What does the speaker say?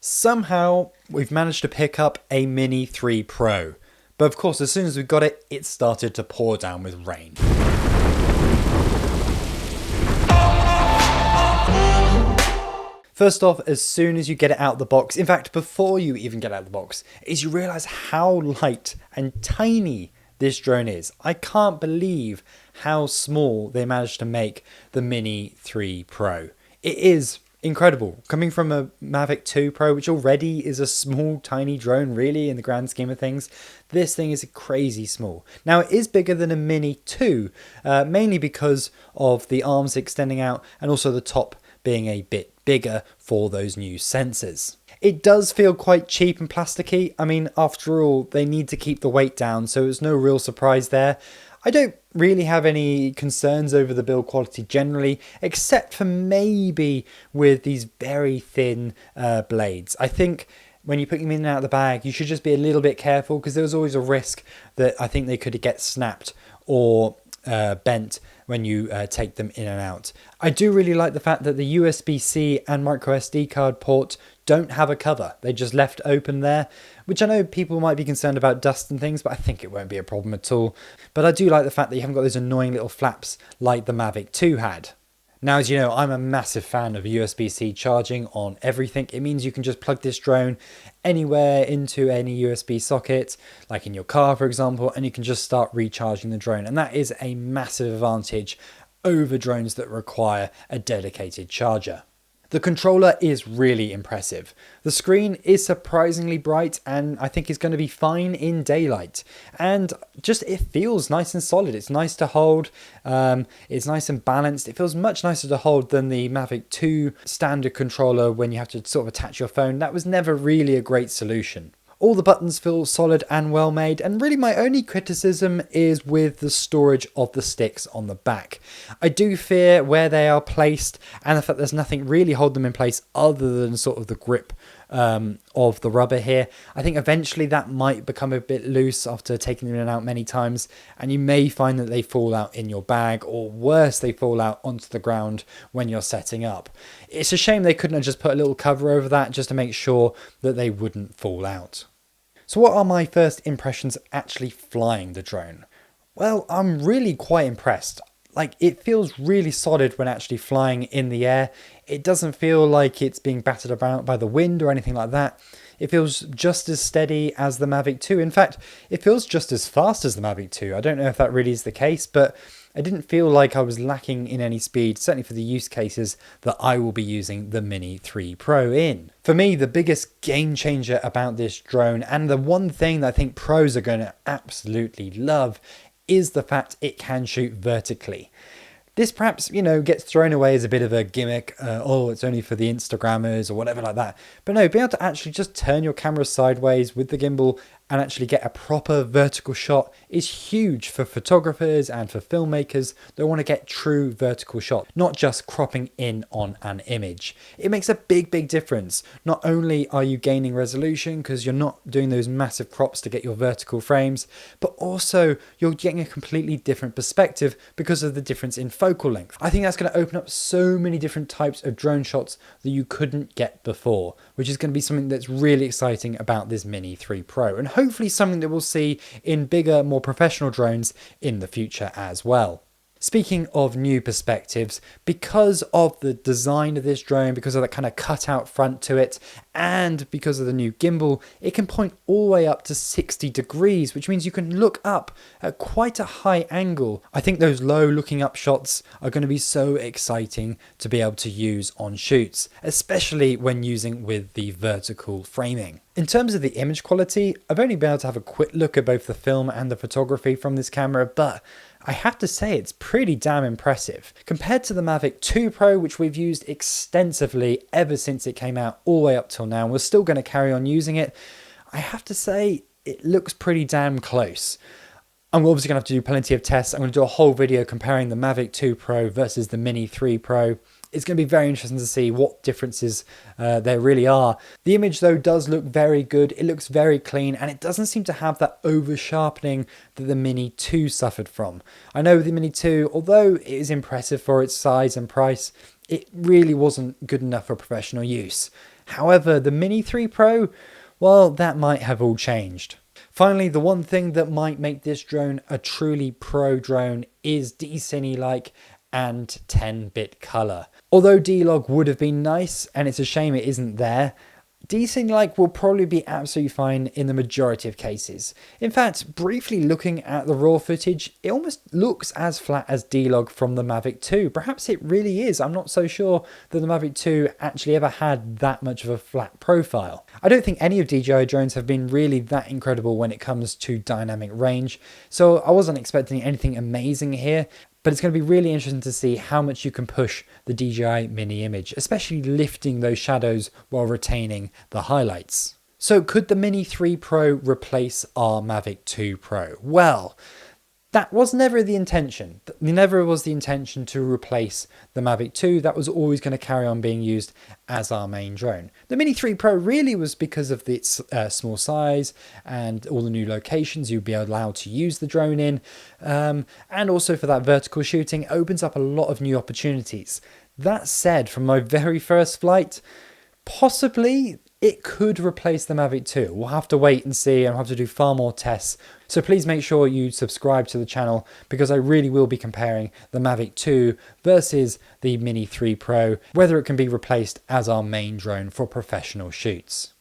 Somehow we've managed to pick up a Mini 3 Pro, but of course as soon as we got it, it started to pour down with rain. First off, as soon as you get it out of the box, in fact before you even get it out of the box, is you realise how light and tiny this drone is. I can't believe how small they managed to make the Mini 3 Pro. It is incredible. Coming from a Mavic 2 Pro, which already is a small, tiny drone, really, in the grand scheme of things, this thing is crazy small. Now, it is bigger than a Mini 2, mainly because of the arms extending out and also the top being a bit bigger for those new sensors. It does feel quite cheap and plasticky. I mean, after all, they need to keep the weight down, so it's no real surprise there. I don't really have any concerns over the build quality generally, except for maybe with these very thin blades. I think when you put them in and out of the bag, you should just be a little bit careful, because there's always a risk that I think they could get snapped or bent when you take them in and out. I do really like the fact that the USB-C and micro SD card port don't have a cover. They just left open there, which I know people might be concerned about dust and things, but I think it won't be a problem at all. But I do like the fact that you haven't got those annoying little flaps like the Mavic 2 had. Now, as you know, I'm a massive fan of USB-C charging on everything. It means you can just plug this drone anywhere into any USB socket, like in your car, for example, and you can just start recharging the drone. And that is a massive advantage over drones that require a dedicated charger. The controller is really impressive. The screen is surprisingly bright and I think is going to be fine in daylight. And just it feels nice and solid. It's nice to hold. It's nice and balanced. It feels much nicer to hold than the Mavic 2 standard controller when you have to sort of attach your phone. That was never really a great solution. All the buttons feel solid and well made, and really my only criticism is with the storage of the sticks on the back. I do fear where they are placed and the fact there's nothing really hold them in place other than sort of the grip of the rubber here. I think eventually that might become a bit loose after taking them in and out many times, and you may find that they fall out in your bag, or worse, they fall out onto the ground when you're setting up. It's a shame they couldn't have just put a little cover over that just to make sure that they wouldn't fall out. So what are my first impressions actually flying the drone? Well, I'm really quite impressed. Like, it feels really solid when actually flying in the air. It doesn't feel like it's being battered about by the wind or anything like that. It feels just as steady as the Mavic 2. In fact, it feels just as fast as the Mavic 2. I don't know if that really is the case, but I didn't feel like I was lacking in any speed, certainly for the use cases that I will be using the Mini 3 Pro in. For me, the biggest game changer about this drone, and the one thing that I think pros are going to absolutely love, is the fact it can shoot vertically. This perhaps, gets thrown away as a bit of a gimmick. Oh, it's only for the Instagrammers or whatever like that. But no, being able to actually just turn your camera sideways with the gimbal and actually get a proper vertical shot is huge for photographers and for filmmakers that want to get true vertical shots, not just cropping in on an image. It makes a big, big difference. Not only are you gaining resolution because you're not doing those massive crops to get your vertical frames, but also you're getting a completely different perspective because of the difference in focal length. I think that's going to open up so many different types of drone shots that you couldn't get before, which is going to be something that's really exciting about this Mini 3 Pro, and hopefully something that we'll see in bigger, more professional drones in the future as well. Speaking of new perspectives, because of the design of this drone, because of that kind of cutout front to it, and because of the new gimbal, it can point all the way up to 60 degrees, which means you can look up at quite a high angle. I think those low looking up shots are going to be so exciting to be able to use on shoots, especially when using with the vertical framing. In terms of the image quality, I've only been able to have a quick look at both the film and the photography from this camera, but I have to say it's pretty damn impressive. Compared to the Mavic 2 Pro, which we've used extensively ever since it came out all the way up till now, and we're still going to carry on using it, I have to say it looks pretty damn close. I'm obviously going to have to do plenty of tests. I'm going to do a whole video comparing the Mavic 2 Pro versus the Mini 3 Pro. It's going to be very interesting to see what differences there really are. The image though does look very good. It looks very clean, and it doesn't seem to have that over sharpening that the Mini 2 suffered from. I know the Mini 2, although it is impressive for its size and price, it really wasn't good enough for professional use. However, the Mini 3 Pro, well, that might have all changed. Finally, the one thing that might make this drone a truly pro drone is D-Cinelike and 10-bit color. Although D-Log would have been nice, and it's a shame it isn't there, D-Cinelike will probably be absolutely fine in the majority of cases. In fact, briefly looking at the raw footage, it almost looks as flat as D-Log from the Mavic 2. Perhaps it really is. I'm not so sure that the Mavic 2 actually ever had that much of a flat profile. I don't think any of DJI drones have been really that incredible when it comes to dynamic range, so I wasn't expecting anything amazing here. But it's going to be really interesting to see how much you can push the DJI Mini image, especially lifting those shadows while retaining the highlights. So could the Mini 3 Pro replace our Mavic 2 Pro? Well, that was never the intention. Never was the intention to replace the Mavic 2. That was always going to carry on being used as our main drone. The Mini 3 Pro really was because of its small size and all the new locations you'd be allowed to use the drone in. And also for that vertical shooting, it opens up a lot of new opportunities. That said, from my very first flight, possibly it could replace the Mavic 2. We'll have to wait and see, and I'll have to do far more tests. So please make sure you subscribe to the channel, because I really will be comparing the Mavic 2 versus the Mini 3 Pro, whether it can be replaced as our main drone for professional shoots.